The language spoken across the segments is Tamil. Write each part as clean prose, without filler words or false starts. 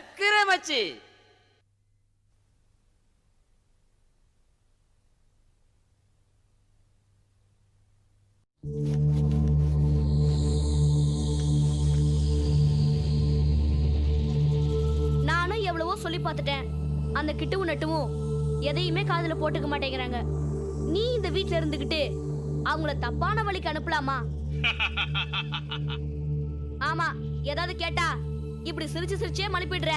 சக்கரை மச்சி. நானும் எவ்வளவோ சொல்லி பார்த்துட்டேன். அந்த கிட்டுவும் நட்டுவும் எதையுமே காதுல போட்டுக்க மாட்டேங்கிறாங்க. நீ இந்த வீட்ல இருந்துகிட்டு அவங்கள தப்பான வழிக்கு அனுப்பலாமா? ஆமா, ஏதாவது கேட்டா இப்படி சிரிச்சு சிரிச்சே மழுப்பிடுற.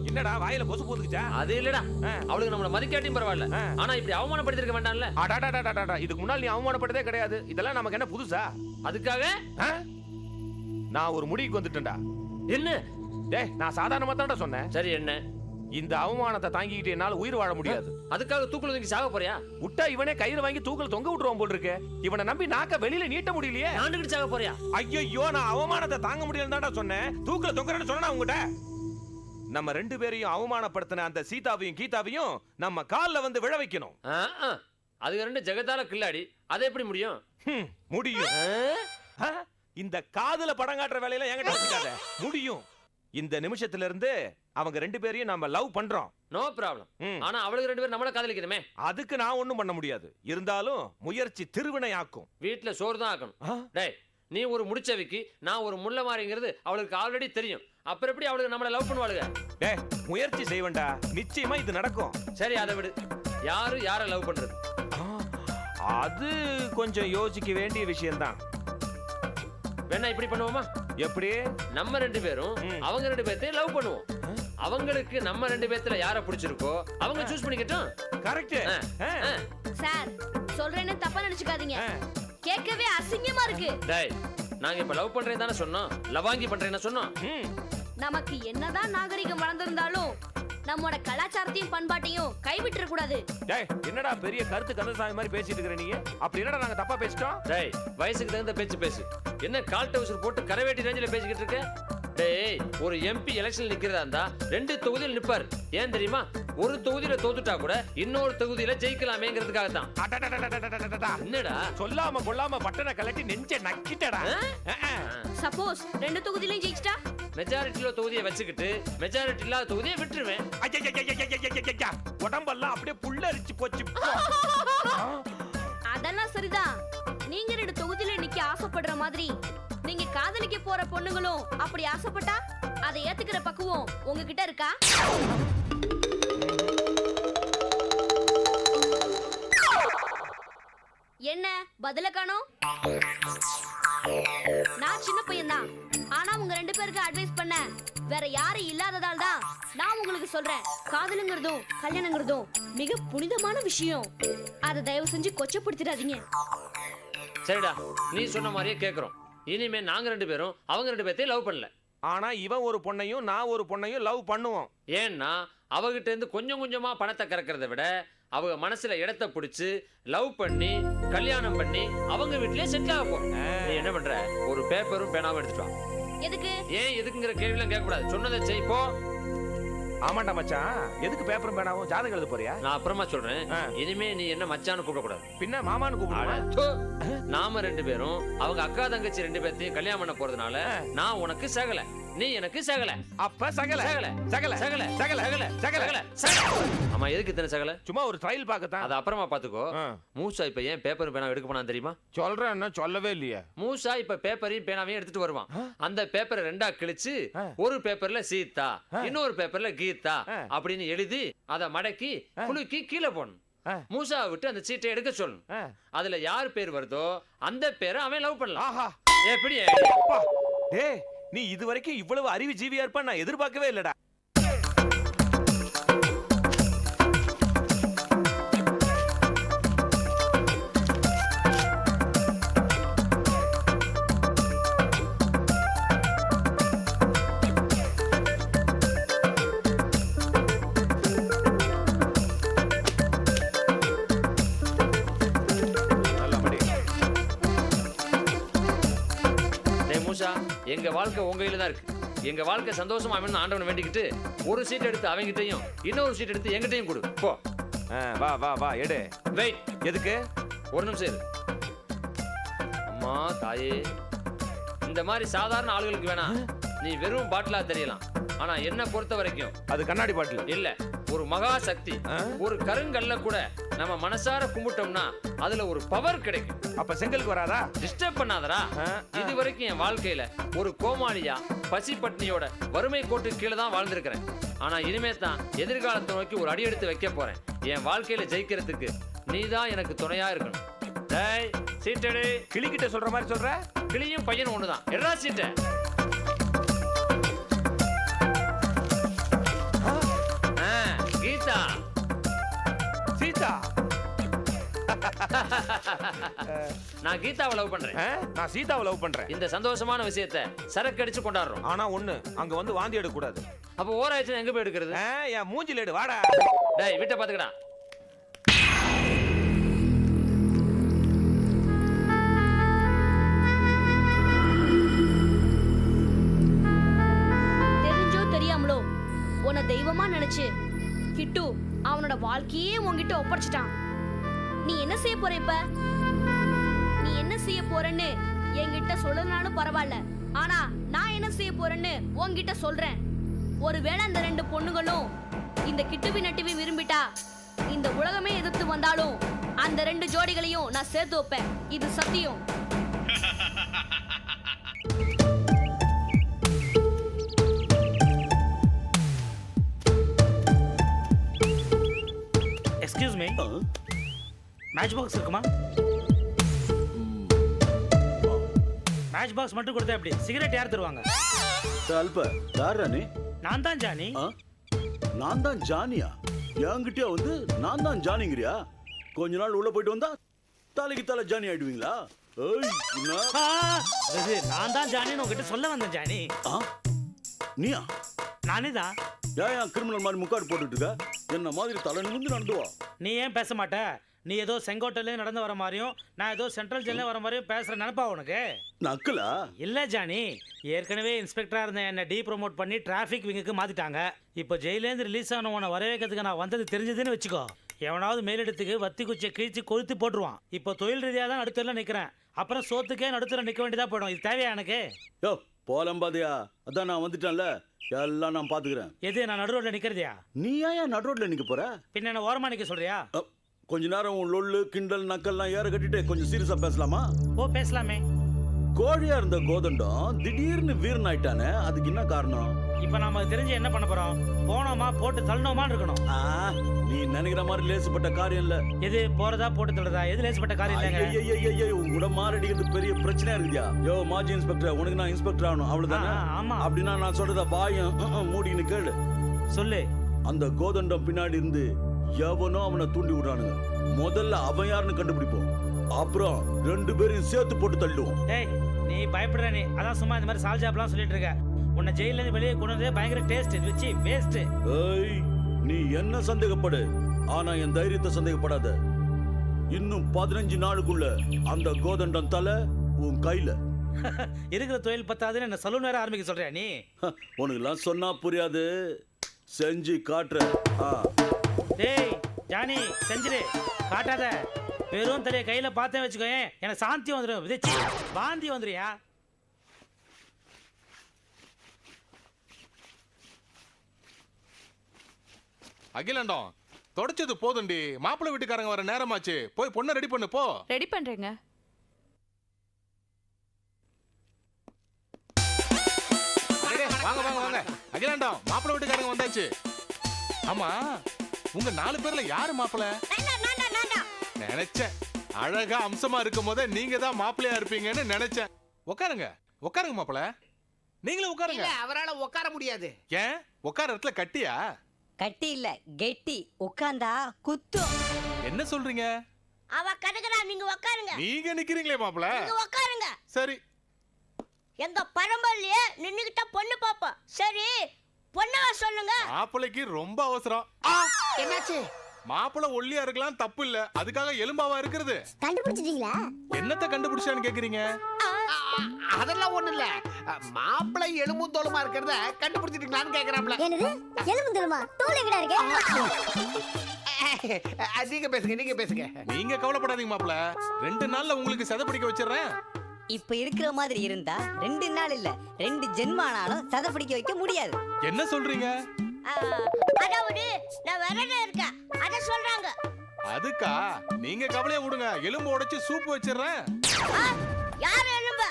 என்னடா வாயில பொசு போட்டுக்கிச்சா? அது இல்லடா, அவளுக்கு நம்மள மதிக்காட்டியும் பரவாயில்ல, ஆனா இப்படி அவமானப்படுத்திருக்க வேண்டாம்ல. அடாடாடாடாடா, இதுக்கு முன்னாடி நீ அவமானப்பட்டதே கிடையாது. இதெல்லாம் நமக்கு என்ன புதுசா? அதுக்காக நான் ஒரு முடிவுக்கு வந்துட்டேன்டா. என்ன? டேய், நான் சாதாரணமா தான்டா சொன்னேன். சரி, என்ன? இந்த அவமானத்தை தாங்கிக்கிட்டு என்னால உயிர் வாழ முடியாது. அதுக்காக தூக்குல தூக்கி சாக போறியா? விட்டா இவனே கயிறு வாங்கி தூக்கல தொங்க விட்டுருவான் போல் இருக்கு. இவனை நம்பி நாக்க வெளியில நீட்ட முடியலையே. நாண்டுகிட்டு சாக போறியா? ஐயோ, நான் அவமானத்தை தாங்க முடியலன்னு தான்டா சொன்னேன். தூக்கல தொங்குறேன்னு சொன்னா உங்ககிட்ட. நம்ம ரெண்டு பேரையும் அவமானப்படுத்தின அந்த சீதாவையும் கீதாவையும் நம்ம கால்ல வந்து விழ வைக்கணும். அதுக்கு ரெண்டு ஜெகத்தால கில்லாடி, அது எப்படி முடியும்? முடியும். இந்த காதுல படம் காட்டுற வேலையில என்கிட்ட வச்சுக்காத. முடியும். இந்த நிமிஷத்துல இருந்து அவங்க ரெண்டு பேரையும் நம்ம லவ் பண்றோம். No problem. ஆனா அவளுக்கு ரெண்டு பேரும் நம்மள காதலிக்கணுமே. அதுக்கு நான் ஒண்ணும் பண்ண முடியாது. இருந்தாலும் முயற்சி திருவினை ஆக்கும். வீட்டுல சோறு தான் ஆக்கணும். டேய், நீ ஒரு முடிச்சவிக்கு, நான் ஒரு முள்ள மாறிங்கிறது அவளுக்கு ஆல்ரெடி தெரியும். அப்புறம் எப்படி அவளுக்கு நம்மள லவ் பண்ணுவாளுங்க? டேய், முயற்சி செய்வேண்டா, நிச்சயமா இது நடக்கும். சரி, அதை விடு. யாரு யார லவ் பண்றது? அது கொஞ்சம் யோசிக்க வேண்டிய விஷயம்தான். வேணா இப்படி பண்ணுவோமா? எப்படி? நம்ம ரெண்டு பேரும் அவங்க ரெண்டு பேர்த்தையும் லவ் பண்ணுவோம். அவங்களுக்கு நம்ம ரெண்டு பேர்த்துல யார பிடிச்சிருக்கோ அவங்க சூஸ் பண்ணிக்கட்டும். கரெக்ட். சார், சொல்றேன்னு தப்பா நினைச்சுக்காதீங்க. கேட்கவே அசிங்கமா இருக்கு. டேய், நாங்க இப்ப லவ் பண்றேன் தானே சொன்னோம், லவாங்கி பண்றேன்னு சொன்னோம். நமக்கு என்னதான் நாகரிகம் வளர்ந்திருந்தாலும் நம்மோட கலாச்சாரத்தையும் பண்பாட்டையும் கைவிட்டுற கூடாது. டேய், என்னடா பெரிய கருத்து கந்தசாமி மாதிரி பேசிட்டு இருக்கற நீங்க? அப்படி என்னடா நாங்க தப்பா பேசிட்டோம்? டேய், வயசுக்கு தகுந்த பேச்சு பேசு. என்ன கால் டவுசர் போட்டு கரவேட்டி ரேஞ்சில பேசிக்கிட்டு இருக்க? டேய், ஒரு எம்பி எலெக்ஷன்ல நிக்கிறதா இருந்தா ரெண்டு தொகுதியில் நிப்பார். ஏன் தெரியுமா? ஒரு தொகுதியில தோத்துட்டா கூட இன்னொரு தொகுதியில ஜெயிக்கலாமேங்கிறதுக்காக தான். என்னடா சொல்லாம கொள்ளாம பட்டனை கலட்டி நெஞ்ச நக்கிட்டடா. சப்போஸ் ரெண்டு தொகுதியிலயும் ஜெயிச்சிட்டா மெஜாரிட்டில தொகுதியை வச்சுக்கிட்டு மெஜாரிட்டி இல்லாத தொகுதியை விட்டுருவேன். உடம்பெல்லாம் அப்படியே புல்லரிச்சு போச்சு. அதெல்லாம் சரிதான். நீங்க ரெண்டு தொகுதியில நிக்க ஆசைப்படுற மாதிரி நீங்க காதலிக்க போற பொண்ணுங்களும் அப்படி ஆசைப்பட்டா அதை ஏத்துக்கிற பக்குவம் உங்ககிட்ட இருக்கா? என்ன பதில காணோம்? நான் சின்ன பையன்தான், ஆனா உங்க ரெண்டு பேருக்கு அட்வைஸ் பண்ண வேற யாரும் இல்லாததால் தான் நான் உங்களுக்கு சொல்றேன். காதலுங்கிறதும் கல்யாணங்கிறதும் மிக புனிதமான விஷயம். அதை தயவு செஞ்சு கொச்சப்படுத்திடாதீங்க. சரிடா, நீ சொன்ன மாதிரியே கேக்குறோம். இனிமே நாங்க ரெண்டு பேரும் அவங்க ரெண்டு பேர்த்தையும் லவ் பண்ணல. ஆனா இவன் ஒரு பொண்ணையும் நான் ஒரு பொண்ணையும் லவ் பண்ணுவோம். ஏன்னா அவகிட்ட இருந்து கொஞ்சம் கொஞ்சமா பணத்தை கறக்கிறத விட அவங்க மனசுல இடத்தை பிடிச்சு லவ் பண்ணி கல்யாணம் பண்ணி அவங்க வீட்லயே செட்டில் ஆக போறோம். நீ என்ன பண்ற? ஒரு பேப்பரும் பேனாவும் எடுத்துட்டு வா. எதுக்கு? ஏன் எதுக்குங்கிற கேள்விலாம் கேட்க கூடாது. சொன்னதை செய் போ. ஆமாண்டா மச்சான், எதுக்கு பேப்பரும் பேனாவும்? ஜாதகம் எழுத போறியா? நான் அப்புறமா சொல்றேன். இனிமே நீ என்ன மச்சான்னு கூப்பிட கூடாது. பின்ன மாமான்னு கூப்பிடுவா. நாம ரெண்டு பேரும் அவங்க அக்கா தங்கச்சி ரெண்டு பேர்த்தையும் கல்யாணம் பண்ண போறதுனால நான் உனக்கு சகல, நீ எனக்கு சகல. அப்ப சகல சகல சகல சகல சகல சகல சகல சகல. ஆமா, எதுக்கு இத்தனை சகல? சும்மா ஒரு ட்ரையல் பார்க்கத்தான். அது அப்புறமா பாத்துக்கோ. மூசா இப்ப ஏன் பேப்பரும் பேனாவும் எடுக்க போனான்னு தெரியுமா? சொல்றேன்னு சொல்லவே இல்லையே. மூசா இப்ப பேப்பரையும் பேனாவையும் எடுத்துட்டு வருவான். அந்த பேப்பரை ரெண்டா கிழிச்சு ஒரு பேப்பர்ல சீதா, இன்னொரு பேப்பர்ல கீதா அப்படின்னு எழுதி அதை மடக்கி குலுக்கி கீழே போடணும். மூசாவை விட்டு அந்த சீட்டை எடுக்க சொல்லணும். அதுல யார் பேர் வருதோ அந்த பேரை அவன் லவ் பண்ணலாம். எப்படி? டேய், நீ இதுவரைக்கும் இவ்வளவு அறிவு ஜீவியா இருப்பா நான் எதிர்பார்க்கவே இல்லடா. எங்க வாழ்க்கை உங்க கையில தான் இருக்கு. எங்க வாழ்க்கை சந்தோஷமா அமைன்னு ஆண்டவனை வேண்டிக்கிட்டு ஒரு சீட் எடுத்து அவங்கிட்டையும் இன்னொரு சீட் எடுத்து எங்கிட்டையும் கொடு. போ. வா வா வா எடு. வெயிட். எதுக்கு? ஒரு நிமிஷம் இரு. அம்மா தாயே, இந்த மாதிரி சாதாரண ஆளுகளுக்கு வேணா நீ வெறும் பாட்டிலா தெரியலாம். ஆனா என்ன பொறுத்த வரைக்கும் அது கண்ணாடி பாட்டில் இல்ல, ஒரு மகா சக்தி. ஒரு கருங்கல்ல கூட நம்ம மனசார கும்பிட்டோம்னா அதுல ஒரு பவர் கிடைக்கும். அப்ப செங்கலுக்கு வராதா? டிஸ்டர்ப் பண்ணாதடா. இது வரைக்கும் என் வாழ்க்கையில ஒரு கோமாளியா பசி பட்னியோட வறுமை கோட்டு கீழே தான் வாழ்ந்திருக்கிறேன். ஆனா இனிமே தான் எதிர்காலத்தை நோக்கி ஒரு அடி எடுத்து வைக்க போறேன். என் வாழ்க்கையில ஜெயிக்கிறதுக்கு நீதான் எனக்கு துணையா இருக்கணும். டேய் சீட்டடு. கிளிக்கிட்ட சொல்ற மாதிரி சொல்ற? கிளியும் பையனும் ஒண்ணுதான். எடா சீட்ட. கீதா. சீதா. நான் கீதாவை லவ் பண்றேன். நான் சீதாவை லவ் பண்றேன். இந்த சந்தோஷமான விஷயத்தை சரக்கு அடிச்சு கொண்டாடுறோம். ஆனா ஒண்ணு, அங்க வந்து வாந்தி எடுக்க கூடாது. அப்ப ஓராயிடுச்சு எங்க போய் எடுக்கிறது? என் மூஞ்சில எடு, வாடா. டேய் வீட்டை பாத்துக்கடா. தெரிஞ்சோ தெரியாமலோ உன்னை தெய்வமா நினைச்சு கிட்டு அவனோட வாழ்க்கையே உன்கிட்ட ஒப்படைச்சிட்டான். நீ என்ன செய்ய போற இப்ப? நீ என்ன செய்ய போறன்னு என்கிட்ட சொல்லலனாலும் பரவாயில்ல, ஆனா நான் என்ன செய்ய போறேன்னு உன்கிட்ட சொல்றேன். ஒருவேளை அந்த ரெண்டு பொண்ணுங்களும் இந்த கிட்டுவி நட்டுவி விரும்பிட்டா, இந்த உலகமே எதிர்த்து வந்தாலும் அந்த ரெண்டு ஜோடிகளையும் நான் சேர்த்து வைப்பேன். இது சத்தியம். எக்ஸ்கியூஸ் மீ, மேட்ச் பாக்ஸ் இருக்குமா? மேட்ச் பாக்ஸ் மட்டும் கொடுத்தா எப்படி? சிகரெட் யார் தருவாங்க? அல்ப யாரா நீ? நான் தான் ஜானி. நான் தான் ஜானியா? என்கிட்டயா வந்து நான் தான் ஜானிங்கிறியா? கொஞ்ச நாள் உள்ள போயிட்டு வந்தா தலைக்கு தலை ஜானி ஆயிடுவீங்களா? நான் தான் ஜானின்னு உங்ககிட்ட சொல்ல வந்தேன் ஜானி. நீயா? நானே தான். ஏன் கிரிமினல் மாதிரி முக்காடு போட்டுட்டு இருக்க? என்ன மாதிரி தலை நிமிந்து நடந்துவா. நீ ஏன் பேச மாட்ட? நீ ஏதோ செங்கோட்டையில நடந்து வர மாதிரியும் நான் ஏதோ சென்ட்ரல் ஜெயில வர மாதிரியும் பேசுற நினைப்பா உனக்கு? நக்கலா? இல்ல ஜானி, ஏற்கனவே இன்ஸ்பெக்டரா இருந்த என்ன டீ ப்ரோமோட் பண்ணி டிராஃபிக் விங்குக்கு மாத்திட்டாங்க. இப்போ ஜெயிலேருந்து ரிலீஸ் ஆன உன வரவேற்கிறதுக்கு நான் வந்தது தெரிஞ்சதுன்னு வச்சுக்கோ. எவனாவது மேலிடத்துக்கு வத்தி குச்சியை கிழிச்சு கொளுத்து போட்டுருவான். இப்போ தொழில் ரீதியாக தான் நடுத்தரில் நிற்கிறேன். அப்புறம் சோத்துக்கே நடுத்தரில் நிற்க வேண்டியதா போயிடும். இது தேவையா எனக்கு? யோ போலம்பாதியா, அதான் நான் வந்துட்டேன்ல, எல்லாம் நான் பாத்துக்கிறேன். எது நான் நடு ரோட்ல நிக்கிறதியா? நீ ஏன் நடு ரோட்ல நிக்க போற? பின்ன என்ன ஓரமா நிக்க சொல்றியா? கொஞ்ச நேரம் உன் லொல்லு கிண்டல் நக்கல்லாம் ஏற கட்டிட்டு கொஞ்சம் சீரியஸா பேசலாமா? ஓ பேசலாமே. கோழியா இருந்த கோதண்டம் திடீர்னு வீரன் ஆயிட்டானே, அதுக்கு என்ன காரணம்? இப்ப நாம தெரிஞ்சு என்ன பண்ண போறோம்? போனோமா போட்டு தள்ளனோமா இருக்கணும். நீ நினைக்கிற மாதிரி லேசுப்பட்ட காரியம் இல்ல. எது போறதா போட்டு தள்ளதா? எது லேசுப்பட்ட காரியம் இல்லங்க. உங்களோட மாரடிக்கிறது பெரிய பிரச்சனையா இருக்குயா. யோ மாஜி இன்ஸ்பெக்டர், உனக்கு நான் இன்ஸ்பெக்டர் ஆகணும் அவ்வளவுதானே? ஆமா. அப்படின்னா நான் சொல்றத பாயம் மூடின்னு கேளு. சொல்லு. அந்த கோதண்டம் பின்னாடி இருந்து எவனோ அவனை தூண்டி விடுறானுங்க. முதல்ல அவன் யாருன்னு கண்டுபிடிப்போம், அப்புறம் ரெண்டு பேரையும் சேர்த்து போட்டு தள்ளுவோம். டேய் நீ பயப்படுற நீ. அதான் சும்மா இந்த மாதிரி சால்ஜாப்லாம் சொல்லிட்டு இருக்க. உன்னை ஜெயில இருந்து வெளியே கொண்டு வந்தே பயங்கர டேஸ்ட் இது வச்சு வேஸ்ட். ஏய் நீ என்ன சந்தேகப்படு, ஆனா என் தைரியத்தை சந்தேகப்படாத. இன்னும் 15 நாளுக்குள்ள அந்த கோதண்டம் தலை உன் கையில. இருக்கிற தொழில் பத்தாதுன்னு என்ன சலூன் வேற ஆரம்பிக்க சொல்றியா நீ? உனக்கு எல்லாம் சொன்னா புரியாது, செஞ்சு காட்டுற. டேய் ஜானி செஞ்சிரு, காட்டாத. வெறும் தலைய கையில பார்த்தேன் வச்சுக்கோ, எனக்கு சாந்தி வந்துடும். விதைச்சி வாந்தி வந்துறியா? அகிலாண்டம் தொடச்சது போதுண்டி. மாப்பிள்ளை வீட்டுக்காரங்க வர நேரமாச்சு, போய் பொண்ணை ரெடி பண்ணு போ. ரெடி பண்றேங்க. வாங்க வாங்க வாங்க. அகிலாண்டம் மாப்பிள்ளை வீட்டுக்காரங்க வந்தாச்சு. ஆமா உங்க 4 பேர்ல யாரு மாப்பிள்ளை? நினைச்சேன் அழகா அம்சமா இருக்கும் போதே நீங்க தான் மாப்பிள்ளையா இருப்பீங்கன்னு நினைச்சேன். உட்காருங்க உட்காருங்க மாப்பிள்ளை, நீங்களும் உட்காருங்க. அவரால உட்கார முடியாது. ஏன் உட்கார இடத்துல கட்டியா? கட்டி இல்ல கெட்டி, உட்கார்ந்தா குத்தும். என்ன சொல்றீங்க? அவ கடுக்குறா, நீங்க உட்காருங்க. நீங்க நிக்கிறீங்களே மாப்பிள்ளை. நீங்க உட்காருங்க. சரி. எங்க பரம்பரையிலே நின்னுகிட்ட பொண்ணு பாப்போம். சரி பொண்ணவ சொல்லுங்க. மாப்பிள்ளைக்கு ரொம்ப அவசரம். என்னாச்சு? மாப்பிள்ளை ஒல்லியா இருக்கலாம், தப்பு இல்ல. அதுக்காக எலும்பாவா இருக்கிறது? கண்டுபிடிச்சிட்டீங்களா? என்னத்த கண்டுபிடிச்சான்னு கேக்குறீங்க? அதெல்லாம் ஒண்ணு இல்ல. மாப்பிள்ளை எலும்பும் தோலுமா இருக்கிறத கண்டுபிடிச்சிட்டீங்களான்னு கேக்குறாப்ல. என்னது எலும்பும் தோலுமா? தோல் எங்கடா இருக்கு? நீங்க பேசுங்க நீங்க பேசுங்க. நீங்க கவலைப்படாதீங்க மாப்பிள்ளை, 2 நாள்ல உங்களுக்கு சதை பிடிக்க வச்சிடுறேன். இப்ப இருக்கிற மாதிரி இருந்தா 2 நாள் இல்ல 2 ஜென்மானாலும் சதை பிடிக்க வைக்க முடியாது. என்ன சொல்றீங்க? அதாவது நான் விரதம் இருக்கேன் அத சொல்றாங்க. அதுக்கா நீங்க கவலைய விடுங்க, எலும்பு உடைச்சு சூப் வச்சிடுறேன். யார் எலும்பு?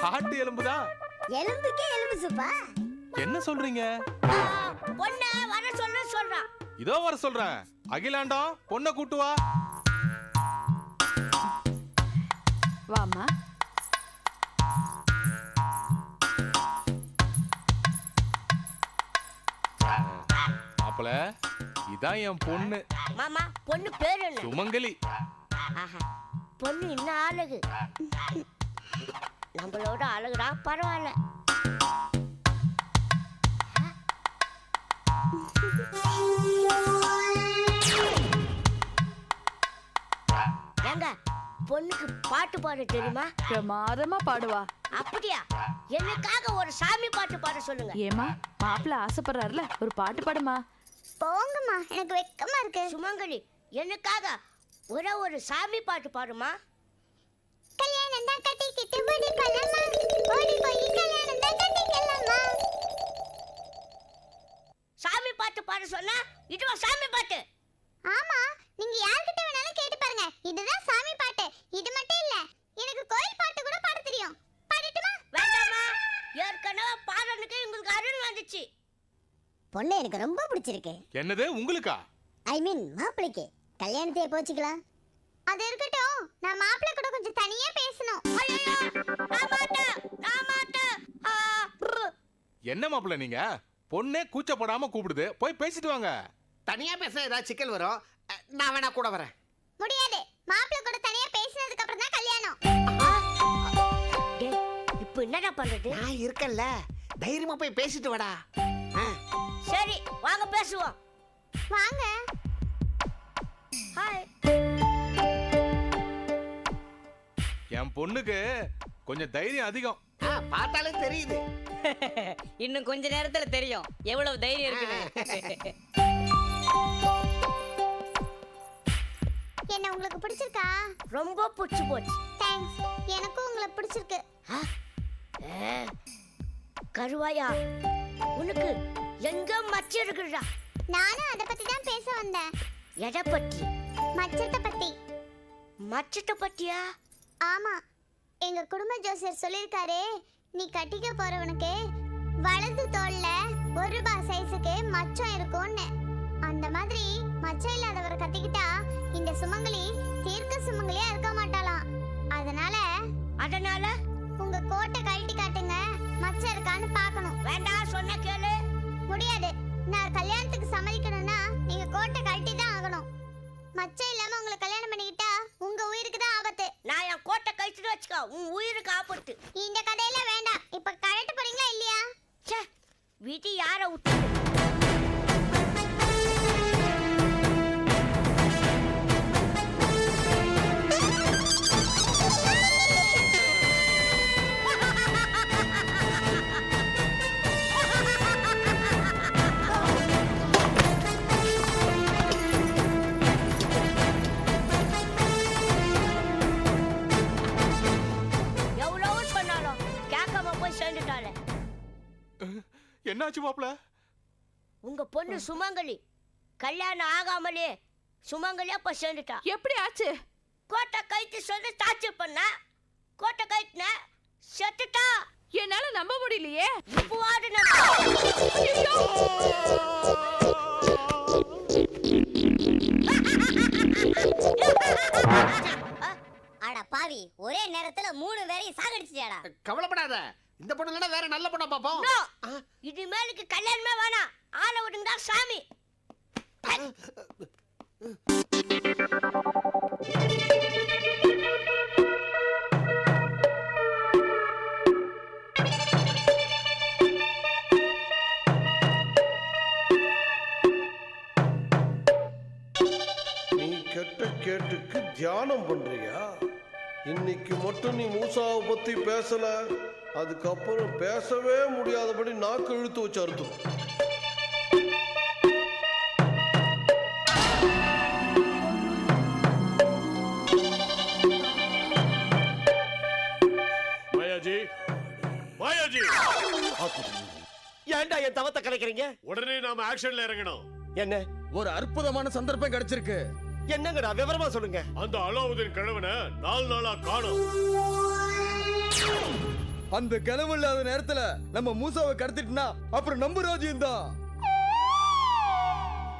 ஹார்ட் எலும்பு தான். எலும்புக்கே எலும்பு சூப்பா? என்ன சொல்றீங்க? பொண்ண வர சொல்றான். இதோ வர சொல்றேன். அகிலாண்டம் பொண்ணை கூட்டு வா. வாமா. மாப்பிள, இதான் என் பொண்ணு. மாமா பொண்ணு பேரு என்ன? சுமங்கலி. ஆஹா பொண்ணு இன்னும் அழகு. நம்மளோட அழகுடா பரவாயில்ல. ஏங்க பொண்ணுக்கு பாட்டு பாட தெரியுமா? பிரமாதமா பாடுவா. அப்படியா? எனக்காக ஒரு சாமி பாட்டு பாட சொல்லுங்க. ஏமா மாப்பிள்ள ஆசைப்படுறாருல, ஒரு பாட்டு பாடுமா. போங்கம்மா எனக்கு வெக்கமா இருக்கு. சுமங்கலி எனக்காக ஒரு சாமி பாட்டு பாடுமா. கல்யாணம் தான் கட்டிக்கிட்டு முடி பண்ணமா, ஓடி போய் கல்யாணம் தான் கட்டிக்கலாமா. சாமி பாட்டு பாட சொன்னா இதுவா சாமி பாட்டு? ஆமா, நீங்க யார்கிட்ட வேணாலும் கேட்டு பாருங்க, இதுதான் சாமி பாட்டு. இது மட்டும் இல்ல, எனக்கு கோயில் பாட்டு கூட பாட தெரியும். பாடட்டுமா? வேண்டாமா, ஏற்கனவே பாடனுக்கு உங்களுக்கு அருள் வந்துச்சு. பொண்ணு எனக்கு ரொம்ப பிடிச்சிருக்கு. என்னது உங்களுக்கா? ஐ மீன் மாப்பிளைக்கு. கல்யாணத்தை போச்சுக்கலாம். அது இருக்கட்டும், நான் மாப்பிள்ளை கூட கொஞ்சம் தனியா பேசணும். ஐயோ நான் மாட்டேன். என்ன மாப்பிள நீங்க? பொண்ணே கூச்சப்படாம கூப்பிடுது, போய் பேசிட்டு வாங்க. தனியா பேச ஏதாவது சிக்கல் வரும். நான் வேணா கூட வரேன். முடியாது, மாப்பிள்ளை கூட தனியா பேசினதுக்கு அப்புறம் தான் கல்யாணம். இப்போ என்னடா பண்றது? நான் இருக்கேன்ல, தைரியமா போய் பேசிட்டு வாடா. சரி வாங்க பேசுவோம். வாங்க. ஹாய். என் பொண்ணுக்கு கொஞ்சம் தைரியம் அதிகம். பார்த்தாலே தெரியுது. இன்னும் கொஞ்ச நேரத்துல தெரியும் எவ்வளவு தைரியம் இருக்குன்னு. என்ன உங்களுக்கு பிடிச்சிருக்கா? ரொம்ப பிடிச்சு போச்சு. தேங்க்ஸ். எனக்கும் உங்களை பிடிச்சிருக்கு. கருவாயா, உனக்கு எங்க மச்ச இருக்குடா? நானும் அத பத்தி தான் பேச வந்தேன். எதை பத்தி? மச்சத்தை பத்தி. மச்சத்தை பத்தியா? ஆமா, எங்க குடும்ப ஜோசியர் சொல்லிருக்காரு, நீ கட்டிக்க போறவனுக்கு வலது தோல்ல 1 ரூபாய் சைஸுக்கு மச்சம் இருக்கும்னு. அந்த மாதிரி மச்சம் இல்லாதவரை கட்டிக்கிட்டா இந்த சுமங்கலி தீர்க்க சுமங்கலியா இருக்க மாட்டாளாம். அதனால உங்க கோட்டை கழட்டி காட்டுங்க, மச்சம் இருக்கான்னு பார்க்கணும். வேண்டாம் சொன்ன கேளு. முடியாது, நான் கல்யாணத்துக்கு சம்மதிக்கணும்னா நீங்க கோட்டை கழட்டி தான் ஆகணும். மச்சம் இல்லாம உங்களை கல்யாணம் பண்ணிக்கிட்டா உங்க உயிருக்கு தான் ஆபத்து. நான் என் கோட்டை கழிச்சுட்டு வச்சுக்கோ, உன் உயிருக்கு ஆபத்து. இந்த கதையெல்லாம் வேண்டாம். இப்ப கழட்ட போறீங்களா இல்லையா? ச்சே, வீட்டு யார விட்டு? என்னாச்சு மாப்பிள? உங்க பொண்ணு சுமங்கலி கல்யாணம் ஆகாமலே சுமங்கலியா போய் சேர்ந்துட்டா. எப்படி ஆச்சு? கோட்டை கைத்து சொல்லி டார்ச்சர் பண்ணா, கோட்டை கைத்துன செத்துட்டா. என்னால நம்ப முடியலையே. இப்போவாது அட பாவி, ஒரே நேரத்துல 3 பேரையும் சாகடிச்சியாடா. கவலைப்படாத, இந்த பொண்ணு இல்லனா வேற நல்ல பொண்ணா பாப்போம். இது மேலுக்கு கல்யாணமே வேணாம், ஆள விடுங்கடா சாமி. நீ கெட்ட கேட்டுக்கு தியானம் பண்றியா? இன்னைக்கு மட்டும் நீ மூசாவை பத்தி பேசல, அதுக்கப்புறம் பேசவே முடியாதபடி நாக்கு இழுத்து வச்சு அறுத்தும். ஏன்டா என் தவத்தை கலைக்கிறீங்க? உடனே நாம ஆக்ஷன்ல இறங்கணும். என்ன ஒரு அற்புதமான சந்தர்ப்பம் கிடைச்சிருக்கு. என்னங்கடா விவரமா சொல்லுங்க. அந்த அலாவுதீன் கிழவனை 4 நாளா காணோம். அந்த கிழவு இல்லாத நேரத்துல நம்ம மூசாவை கடத்திட்டுனா அப்புறம் நம்ம ராஜ்யம் தான்.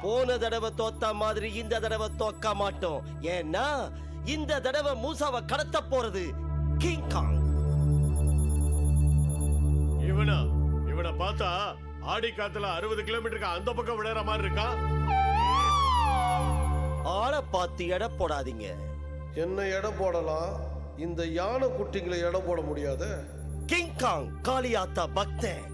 போன தடவை தோத்த மாதிரி இந்த தடவை தோக்க மாட்டோம். ஏன்னா இந்த தடவை மூசாவை கடத்த போறது கிங் காங். இவனை பார்த்தா ஆடி காத்துல 60 கிலோமீட்டருக்கு அந்த பக்கம் விளையாடுற மாதிரி இருக்கா. ஆளை பார்த்து எடை போடாதீங்க. என்ன எடை போடலாம்? இந்த யானை குட்டிங்களை எடை போட முடியாது. கிங் காங் காளியாத்தா பக்தன்.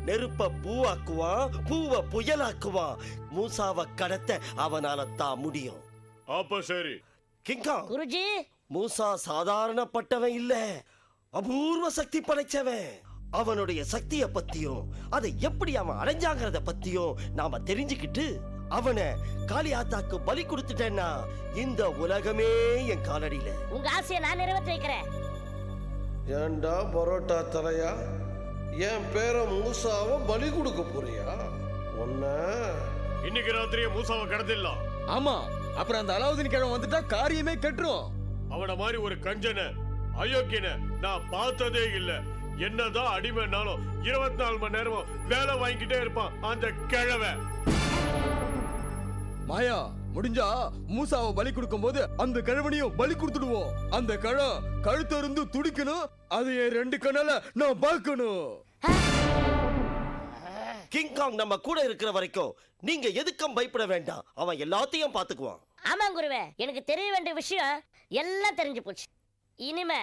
நெருப்ப பூவாக்குவான், பூவ புயலாக்குவான். மூசாவை கடத்த அவனால தான் முடியும். அப்ப சரி. கிங் காங் குருஜி, மூசா சாதாரணப்பட்டவன் இல்ல, அபூர்வ சக்தி படைச்சவன். அவனுடைய சக்திய பத்தியும் அதை எப்படி அவன் அடைஞ்சாங்கிறத பத்தியும் நாம தெரிஞ்சுக்கிட்டு அவனை காளியாத்தாக்கு பலி கொடுத்துட்டேன்னா இந்த உலகமே என் காலடியில. உங்க ஆசையை நான் நிறைவேற்றி வைக்கிறேன். ஏண்டா பரோட்டா தலையா, என் பேர மூசாவை பலி கொடுக்க போறியா? ஒன்ன இன்னைக்கு ராத்திரியே மூசாவை கடத்திடலாம். ஆமா, அப்புறம் அந்த அலாவுதீன் கிழவன் வந்துட்டா காரியமே கெட்டுரும். அவன மாதிரி ஒரு கஞ்சனை அயோக்கியனை நான் பார்த்ததே இல்ல. என்னதான் அடிமைனாலும் 24 மணி நேரமும் வேலை வாங்கிக்கிட்டே இருப்பான் அந்த கிழவை. மாயா, முடிஞ்சா மூசாவை பலி கொடுக்கும் போது அந்த கிழவனையும் பலி கொடுத்துடுவோம். அந்த கிழவன் கழுத்தருந்து துடிக்கணும். அதை என் 2 கண்ணால நான் பார்க்கணும். கிங் காங் நம்ம கூட இருக்கிற வரைக்கும் நீங்க எதுக்கும் பயப்பட வேண்டாம். அவன் எல்லாத்தையும் பாத்துக்குவான். ஆமா குருவே, எனக்கு தெரிய வேண்டிய விஷயம் எல்லாம் தெரிஞ்சு போச்சு. இனிமே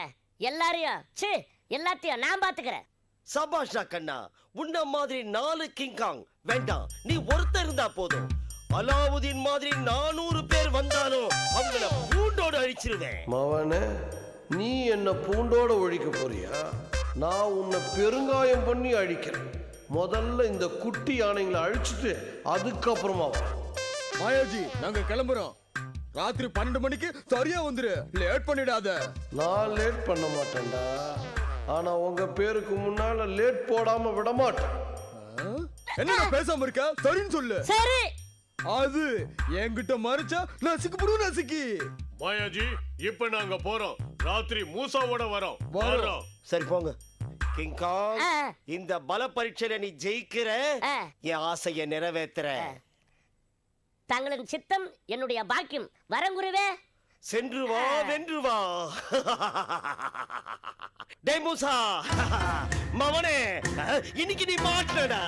எல்லாத்தையும் நான் பாத்துக்கிறேன். சபாஷா கண்ணா, உன்ன மாதிரி 4 கிங் காங் வேண்டாம். நீ ஒருத்தர் இருந்தா போதும். அலாவுதீன் மாதிரி 400 பேர் வந்தாலும் அவங்கள பூண்டோட அழிச்சிருவேன். மவனே, நீ என்ன பூண்டோட ஒழிக்க போறியா? நான் உன்னை பெருங்காயம் பண்ணி அழிக்கிறேன். முதல்ல இந்த குட்டி யானைங்களை அழிச்சிட்டு அதுக்கப்புறமா மாயாஜி, நாங்க கிளம்புறோம். ராத்திரி 12 மணிக்கு சரியா வந்துரு. லேட் பண்ணிடாத. நான் லேட் பண்ண மாட்டேன்டா. ஆனா உங்க பேருக்கு முன்னால லேட் போடாம விட மாட்டேன். என்ன பேசாம இருக்க? சரின்னு சொல்லு. சரி. அது என்கிட்ட மறைச்சா நசுக்கி. மாயாஜி, இப்ப நாங்க போறோம். ராத்திரி மூசாவோட வரோம். சரி போங்க. கிங் காங், இந்த பல பரீட்சையில நீ ஜெயிக்கிற, என் ஆசையை நிறைவேத்துற. தங்களின் சித்தம் என்னுடைய பாக்கியம். வரங்குருவே. சென்று வா, வென்று வா. டேய் மூசா, மவனே, இன்னைக்கு நீ மாட்டடா.